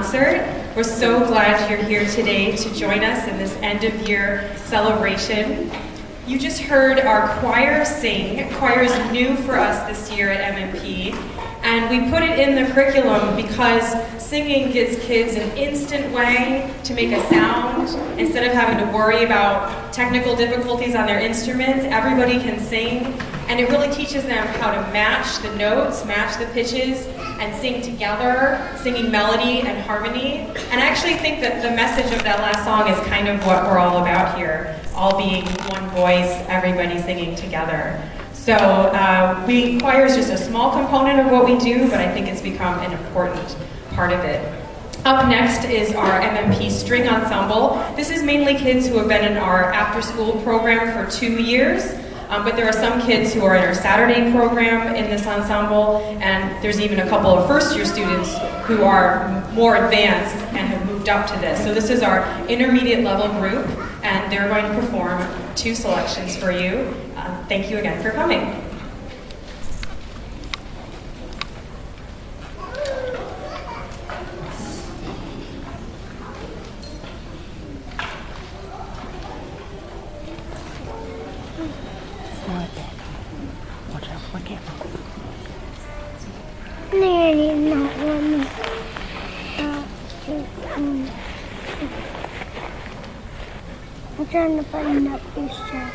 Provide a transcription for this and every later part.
concert. We're so glad you're here today to join us in this end-of-year celebration. You just heard our choir sing. Choir is new for us this year at MMP, and we put it in the curriculum because singing gives kids an instant way to make a sound. Instead of having to worry about technical difficulties on their instruments, everybody can sing, and it really teaches them how to match the notes, match the pitches, and sing together, singing melody and harmony. And I actually think that the message of that last song is kind of what we're all about here, all being one voice, everybody singing together. So choir is just a small component of what we do, but I think it's become an important part of it. Up next is our MMP String Ensemble. This is mainly kids who have been in our after-school program for 2 years, but there are some kids who are in our Saturday program in this ensemble, and there's even a couple of first-year students who are more advanced and have moved up to this. So this is our intermediate level group, and they're going to perform 2 selections for you. Thank you again for coming. I'm trying to button up this shirt.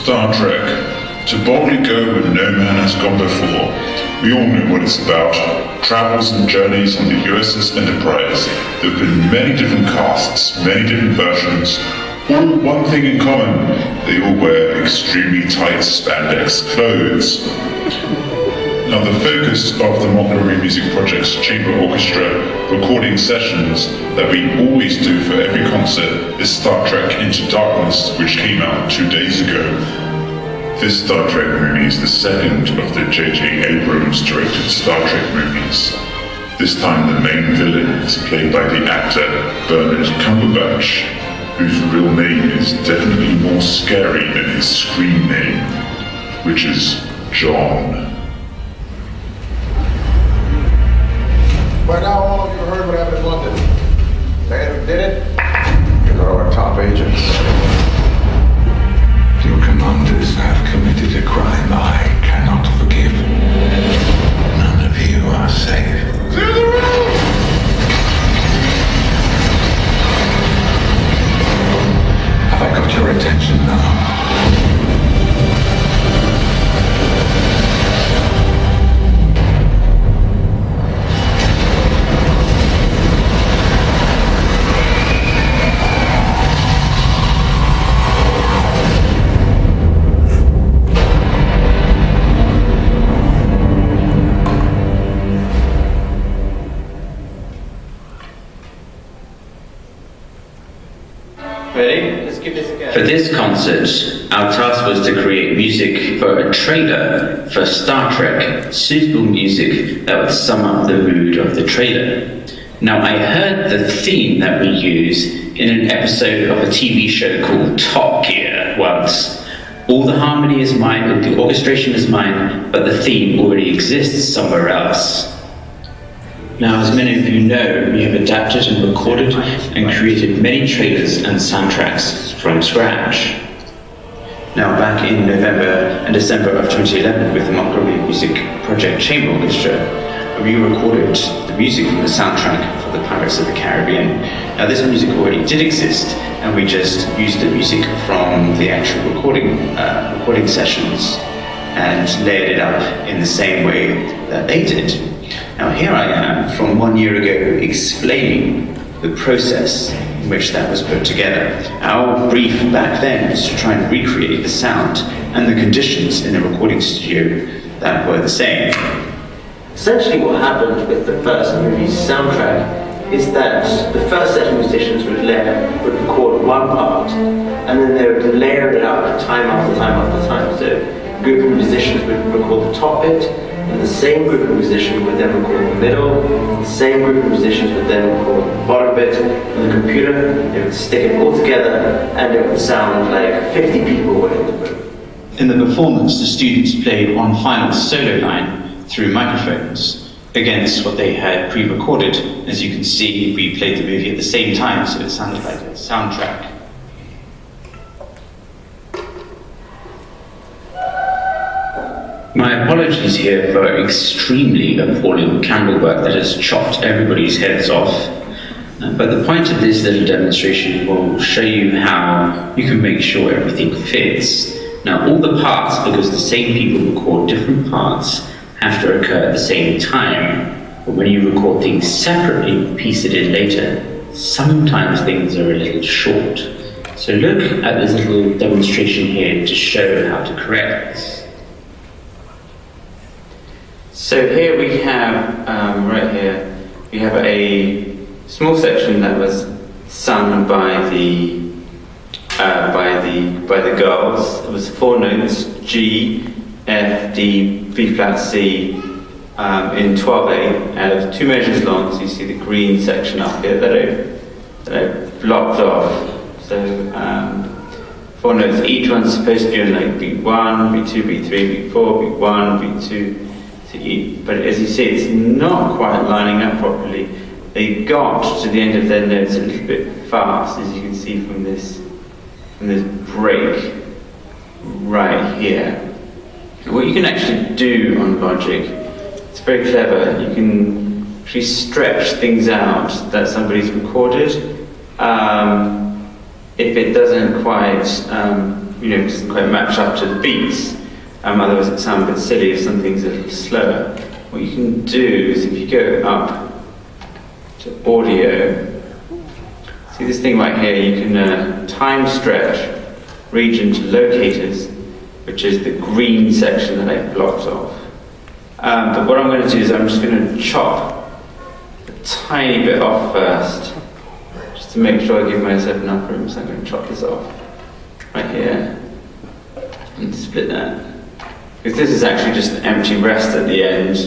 Star Trek. To boldly go where no man has gone before. We all know what it's about. Travels and journeys on the USS Enterprise. There have been many different casts, many different versions. All one thing in common. They all wear extremely tight spandex clothes. Now the focus of the Montgomery Music Project's Chamber Orchestra recording sessions that we always do for every concert is Star Trek Into Darkness, which came out 2 days ago. This Star Trek movie is the second of the J.J. Abrams directed Star Trek movies. This time the main villain is played by the actor Bernard Cumberbatch, whose real name is definitely more scary than his screen name, which is John. By now, all of you heard what happened in London. The man who did it, you know, our top agents. Your commanders have committed a crime I cannot forgive. None of you are safe. Clear the room! Have I got your attention now? Ready? Let's give this a go. For this concert, our task was to create music for a trailer for Star Trek, suitable music that would sum up the mood of the trailer. Now, I heard the theme that we use in an episode of a TV show called Top Gear once. All the harmony is mine, all the orchestration is mine, but the theme already exists somewhere else. Now, as many of you know, we have adapted and recorded and created many trailers and soundtracks from scratch. Now, back in November and December of 2011 with the Montgomery Music Project Chamber Orchestra, we recorded the music from the soundtrack for the Pirates of the Caribbean. Now, this music already did exist, and we just used the music from the actual recording sessions and layered it up in the same way that they did. Now here I am from 1 year ago explaining the process in which that was put together. Our brief back then was to try and recreate the sound and the conditions in a recording studio that were the same. Essentially what happened with the first movie's soundtrack is that the first set of musicians would record one part, and then they would layer it up time after time after time. So a group of musicians would record the top bit, and the same group of musicians would then record the middle, the same group of musicians would then record the bottom bit on the computer, they would stick it all together, and it would sound like 50 people were in the room. In the performance, the students played one final solo line through microphones against what they had pre-recorded. As you can see, we played the movie at the same time, so it sounded like a soundtrack. My apologies here for extremely appalling camera work that has chopped everybody's heads off. But the point of this little demonstration will show you how you can make sure everything fits. Now, all the parts, because the same people record different parts, have to occur at the same time. But when you record things separately and piece it in later, sometimes things are a little short. So look at this little demonstration here to show how to correct this. So here we have, right here, we have a small section that was sung by the girls. It was 4 notes: G, F, D, B flat, C, in 12/8, and it was 2 measures long. So you see the green section up here that I've blocked off. So 4 notes. Each one's supposed to be on like beat 1, beat 2, beat 3, beat 4, beat 1, beat 2. But as you see, it's not quite lining up properly. They got to the end of their notes a little bit fast, as you can see from this break right here. What you can actually do on Logic, it's very clever. You can actually stretch things out that somebody's recorded. If it doesn't quite doesn't quite match up to the beats. Otherwise it sounds a bit silly if something's a little slower. What you can do is if you go up to audio, see this thing right here, you can time stretch region to locators, which is the green section that I blocked off. But what I'm going to do is I'm just going to chop a tiny bit off first, just to make sure I give myself enough room. So I'm going to chop this off right here and split that. Because this is actually just an empty rest at the end.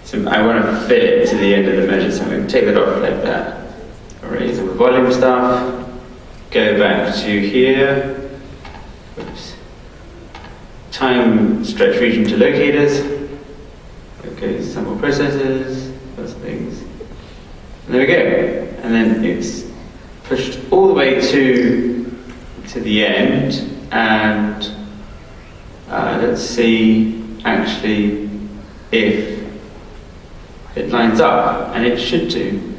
So I want to fit it to the end of the measure, so I'm going to take that off like that. Erase all the volume stuff. Go back to here. Oops. Time stretch region to locators. Okay, sample processes, those things. And there we go. And then it's pushed all the way to the end. And let's see actually if it lines up, and it should do.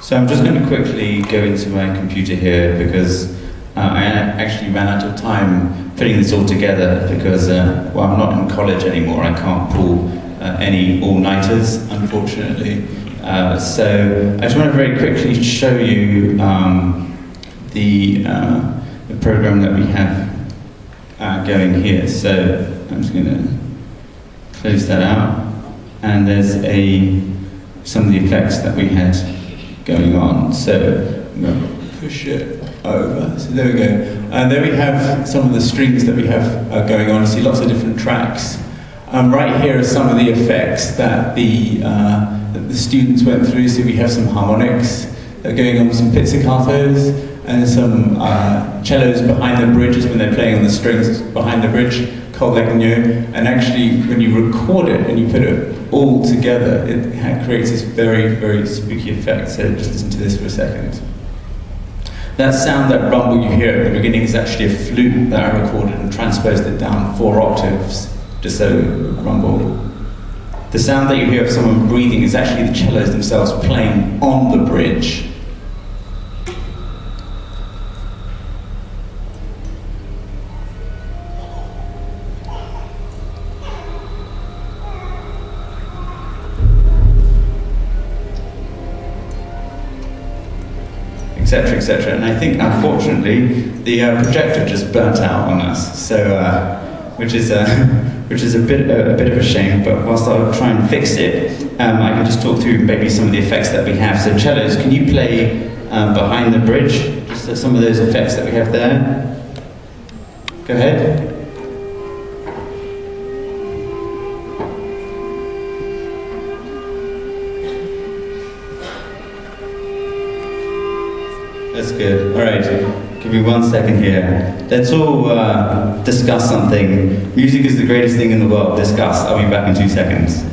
So I'm just going to quickly go into my computer here because I actually ran out of time putting this all together because, well, I'm not in college anymore. I can't pull any all-nighters, unfortunately. So I just want to very quickly show you the program that we have going here. So I'm just going to close that out. And there's some of the effects that we had going on. So I'm going to push it over. So there we go. And there we have some of the strings that we have going on. You see lots of different tracks. Right here are some of the effects that the students went through. So we have some harmonics going on, some pizzicatos, and some cellos behind the bridges when they're playing on the strings behind the bridge, col legno. And actually, when you record it and you put it all together, it creates this very, very spooky effect. So just listen to this for a second. That sound, that rumble you hear at the beginning, is actually a flute that I recorded and transposed it down 4 octaves, just so it rumble. The sound that you hear of someone breathing is actually the cellos themselves playing on the bridge. Etc., etc. And I think, unfortunately, the projector just burnt out on us. So, which is a bit of a shame. But whilst I'll try and fix it, I can just talk through maybe some of the effects that we have. So, cellos, can you play behind the bridge? Just some of those effects that we have there. Go ahead. That's good. All right, give me 1 second here. Let's all discuss something. Music is the greatest thing in the world. Discuss. I'll be back in 2 seconds.